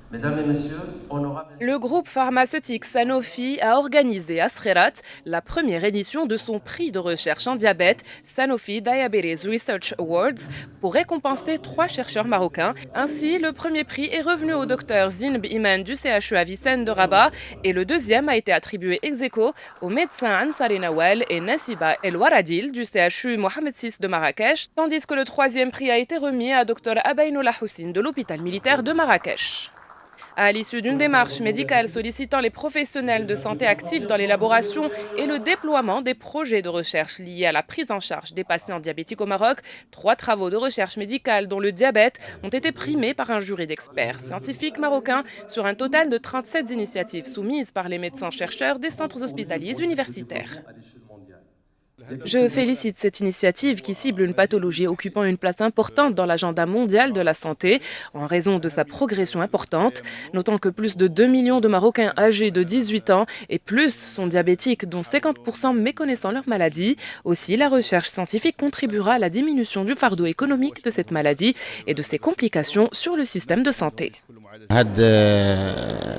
Mesdames et messieurs, honorables. Le groupe pharmaceutique Sanofi a organisé à Srerat la première édition de son prix de recherche en diabète Sanofi Diabetes Research Awards pour récompenser 3 chercheurs marocains. Ainsi, le premier prix est revenu au docteur Zinb Iman du CHU Avicenne de Rabat et le deuxième a été attribué ex aequo aux médecins Ansari Nawal et Nassiba El Waradil du CHU Mohamed VI de Marrakech, tandis que le troisième prix a été remis à docteur Abainoula Houssine de l'hôpital militaire de Marrakech. À l'issue d'une démarche médicale sollicitant les professionnels de santé actifs dans l'élaboration et le déploiement des projets de recherche liés à la prise en charge des patients diabétiques au Maroc, 3 travaux de recherche médicale dont le diabète ont été primés par un jury d'experts scientifiques marocains sur un total de 37 initiatives soumises par les médecins-chercheurs des centres hospitaliers universitaires. Je félicite cette initiative qui cible une pathologie occupant une place importante dans l'agenda mondial de la santé en raison de sa progression importante, notant que plus de 2 millions de Marocains âgés de 18 ans et plus sont diabétiques, dont 50% méconnaissant leur maladie. Aussi, la recherche scientifique contribuera à la diminution du fardeau économique de cette maladie et de ses complications sur le système de santé. هاد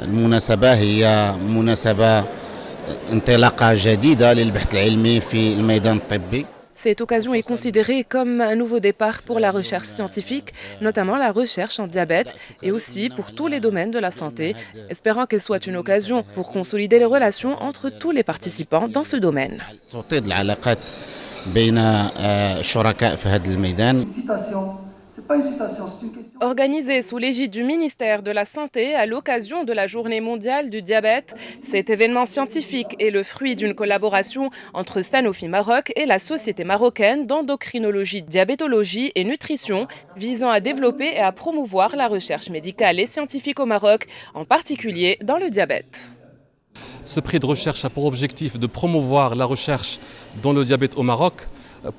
المناسبة هي مناسبة انطلاقة جديدة للبحث العلمي في الميدان الطبي. Cette occasion est considérée comme un nouveau départ pour la recherche scientifique, notamment la recherche en diabète et aussi pour tous les domaines de la santé, espérant qu'elle soit une occasion pour consolider les relations entre tous les participants dans ce domaine. توطيد العلاقات بين الشركاء في هذا الميدان. C'est pas une citation, c'est une question. Organisé sous l'égide du ministère de la Santé à l'occasion de la Journée mondiale du diabète, cet événement scientifique est le fruit d'une collaboration entre Sanofi Maroc et la Société marocaine d'endocrinologie, diabétologie et nutrition, visant à développer et à promouvoir la recherche médicale et scientifique au Maroc, en particulier dans le diabète. Ce prix de recherche a pour objectif de promouvoir la recherche dans le diabète au Maroc,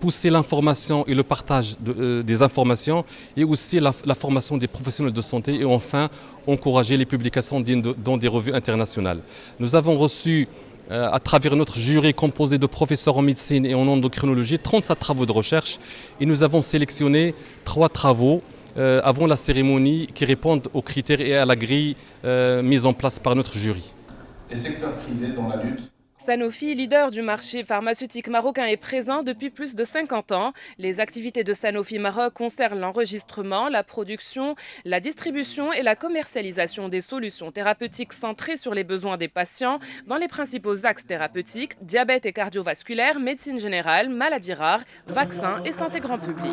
pousser l'information et le partage des informations et aussi la formation des professionnels de santé et enfin encourager les publications dans des revues internationales. Nous avons reçu à travers notre jury composé de professeurs en médecine et en endocrinologie 37 travaux de recherche et nous avons sélectionné 3 travaux avant la cérémonie qui répondent aux critères et à la grille mise en place par notre jury. Les secteurs privés dans la lutte. Sanofi, leader du marché pharmaceutique marocain, est présent depuis plus de 50 ans. Les activités de Sanofi Maroc concernent l'enregistrement, la production, la distribution et la commercialisation des solutions thérapeutiques centrées sur les besoins des patients dans les principaux axes thérapeutiques, diabète et cardiovasculaire, médecine générale, maladies rares, vaccins et santé grand public.